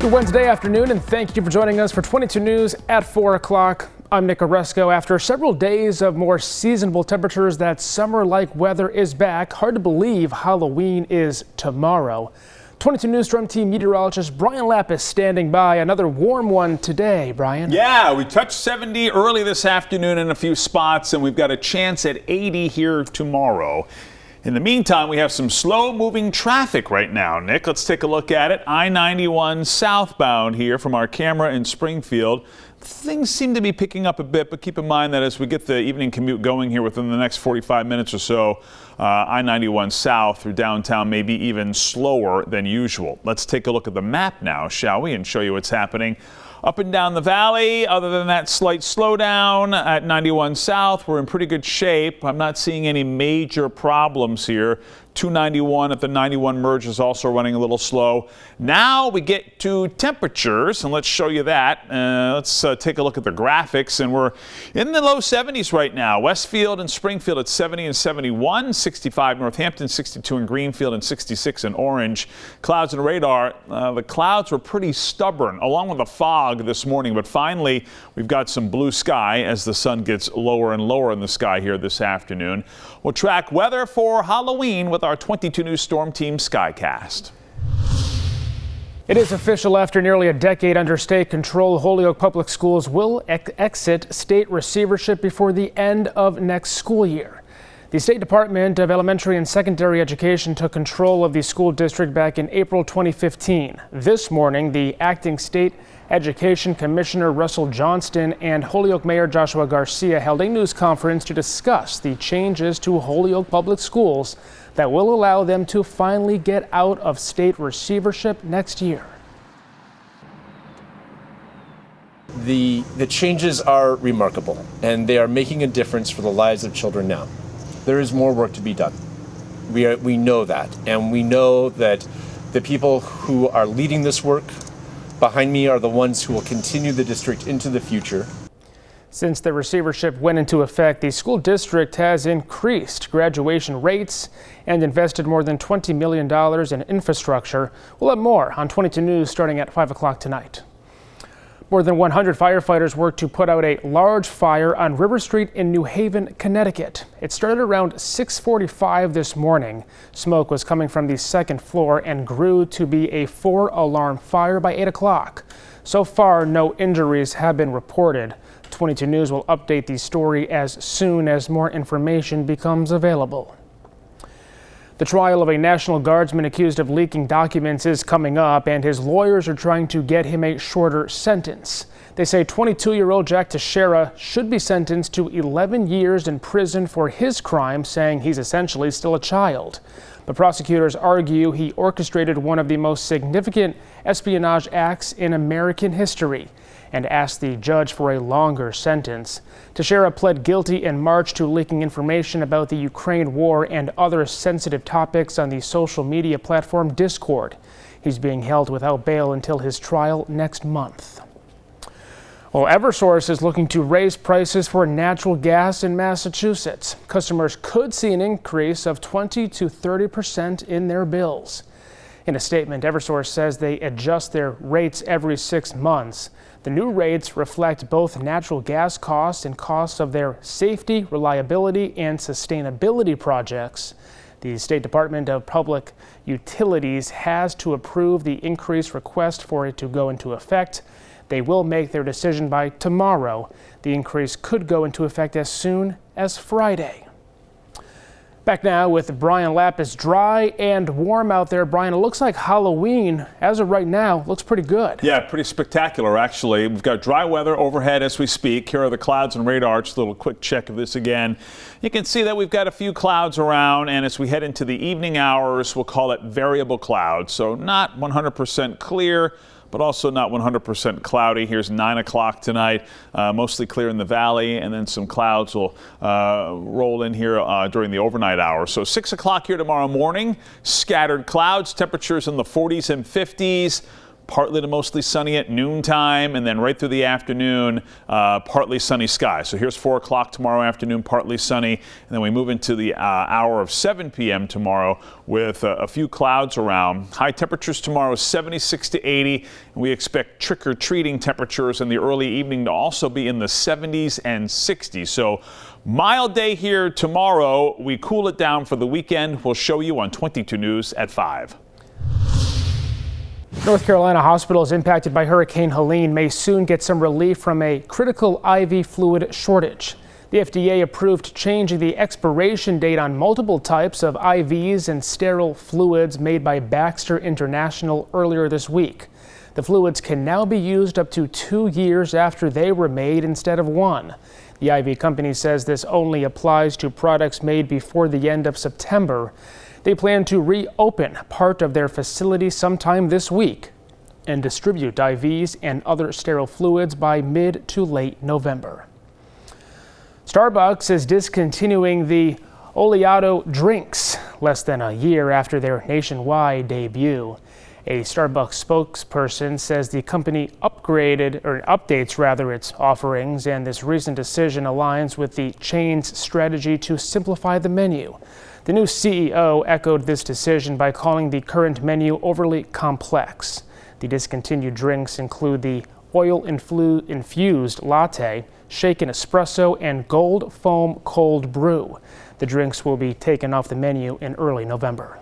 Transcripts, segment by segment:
Good Wednesday afternoon, and thank you for joining us for 22 News at 4 o'clock. I'm Nick Oresco. After several days of more seasonable temperatures, that summer-like weather is back. Hard to believe Halloween is tomorrow. 22 News Storm Team meteorologist Brian Lapp is standing by. Another warm one today, Brian. Yeah, we touched 70 early this afternoon in a few spots, and we've got a chance at 80 here tomorrow. In the meantime, we have some slow-moving traffic right now. Nick, let's take a look at it. I-91 southbound here from our camera in Springfield. Things seem to be picking up a bit, but keep in mind that as we get the evening commute going here within the next 45 minutes or so, I-91 south through downtown may be even slower than usual. Let's take a look at the map now, shall we, and show you what's happening up and down the valley. Other than that slight slowdown at 91 south, we're in pretty good shape. I'm not seeing any major problems here. 291 at the 91 merge is also running a little slow. Now we get to temperatures, and let's show you that. Let's take a look at the graphics, and we're in the low 70s right now. Westfield and Springfield at 70 and 71, 65 Northampton, 62 in Greenfield, and 66 in Orange. Clouds and radar, the clouds were pretty stubborn along with the fog this morning, but finally we've got some blue sky as the sun gets lower and lower in the sky here this afternoon. We'll track weather for Halloween with our 22 News Storm Team Skycast. It is official. After nearly a decade under state control, Holyoke Public Schools will exit state receivership before the end of next school year. The State Department of Elementary and Secondary Education took control of the school district back in April 2015. This morning, the acting state Education Commissioner Russell Johnston and Holyoke Mayor Joshua Garcia held a news conference to discuss the changes to Holyoke Public Schools that will allow them to finally get out of state receivership next year. The changes are remarkable, and they are making a difference for the lives of children now. There is more work to be done. We know that, and we know that the people who are leading this work behind me are the ones who will continue the district into the future. Since the receivership went into effect, the school district has increased graduation rates and invested more than $20 million in infrastructure. We'll have more on 22 News starting at 5 o'clock tonight. More than 100 firefighters worked to put out a large fire on River Street in New Haven, Connecticut. It started around 6:45 this morning. Smoke was coming from the second floor and grew to be a 4-alarm fire by 8 o'clock. So far, no injuries have been reported. 22 News will update the story as soon as more information becomes available. The trial of a National Guardsman accused of leaking documents is coming up, and his lawyers are trying to get him a shorter sentence. They say 22-year-old Jack Teixeira should be sentenced to 11 years in prison for his crime, saying he's essentially still a child. But prosecutors argue he orchestrated one of the most significant espionage acts in American history and asked the judge for a longer sentence. Teixeira pled guilty in March to leaking information about the Ukraine war and other sensitive topics on the social media platform Discord. He's being held without bail until his trial next month. Well, Eversource is looking to raise prices for natural gas in Massachusetts. Customers could see an increase of 20 to 30% in their bills. In a statement, Eversource says they adjust their rates every 6 months. The new rates reflect both natural gas costs and costs of their safety, reliability, and sustainability projects. The State Department of Public Utilities has to approve the increased request for it to go into effect. They will make their decision by tomorrow. The increase could go into effect as soon as Friday. Back now with Brian Lapp. It's dry and warm out there. Brian, it looks like Halloween, as of right now, looks pretty good. Yeah, pretty spectacular, actually. We've got dry weather overhead as we speak. Here are the clouds and radar. Just a little quick check of this again. You can see that we've got a few clouds around, and as we head into the evening hours, we'll call it variable clouds. So not 100% clear, but also not 100% cloudy. Here's 9 o'clock tonight, mostly clear in the valley, and then some clouds will roll in here during the overnight hours. So 6 o'clock here tomorrow morning, scattered clouds, temperatures in the 40s and 50s. partly to mostly sunny at noontime, and then right through the afternoon, partly sunny skies. So here's 4 o'clock tomorrow afternoon, partly sunny, and then we move into the hour of 7 p.m. tomorrow with a few clouds around. High temperatures tomorrow, 76 to 80, and we expect trick-or-treating temperatures in the early evening to also be in the 70s and 60s. So mild day here tomorrow. We cool it down for the weekend. We'll show you on 22 News at 5. North Carolina hospitals impacted by Hurricane Helene may soon get some relief from a critical IV fluid shortage. The FDA approved changing the expiration date on multiple types of IVs and sterile fluids made by Baxter International earlier this week. The fluids can now be used up to 2 years after they were made instead of 1. The IV company says this only applies to products made before the end of September. They plan to reopen part of their facility sometime this week and distribute IVs and other sterile fluids by mid to late November. Starbucks is discontinuing the Oleato drinks less than a year after their nationwide debut. A Starbucks spokesperson says the company updates its offerings, and this recent decision aligns with the chain's strategy to simplify the menu. The new CEO echoed this decision by calling the current menu overly complex. The discontinued drinks include the oil-infused latte, shaken espresso, and gold foam cold brew. The drinks will be taken off the menu in early November.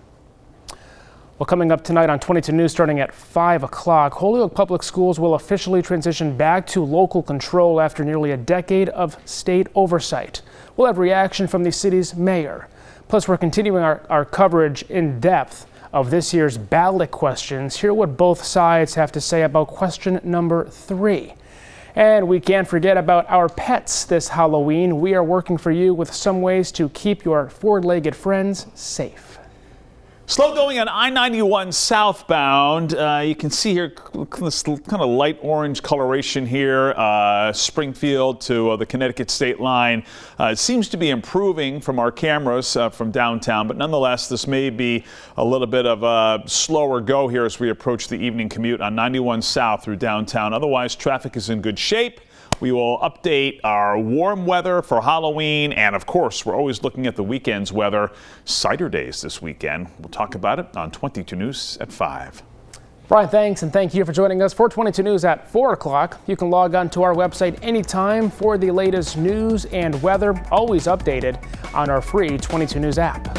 Well, coming up tonight on 22 News starting at 5 o'clock, Holyoke Public Schools will officially transition back to local control after nearly a decade of state oversight. We'll have reaction from the city's mayor. Plus, we're continuing our coverage in depth of this year's ballot questions. Hear what both sides have to say about question number 3. And we can't forget about our pets this Halloween. We are working for you with some ways to keep your four-legged friends safe. Slow going on I-91 southbound. You can see here this kind of light orange coloration here, Springfield to the Connecticut state line. It seems to be improving from our cameras from downtown, but nonetheless, this may be a little bit of a slower go here as we approach the evening commute on 91 south through downtown. Otherwise, traffic is in good shape. We will update our warm weather for Halloween, and of course, we're always looking at the weekend's weather. Cider days this weekend. We'll talk about it on 22 News at 5. Brian, thanks, and thank you for joining us for 22 News at 4 o'clock. You can log on to our website anytime for the latest news and weather, always updated on our free 22 News app.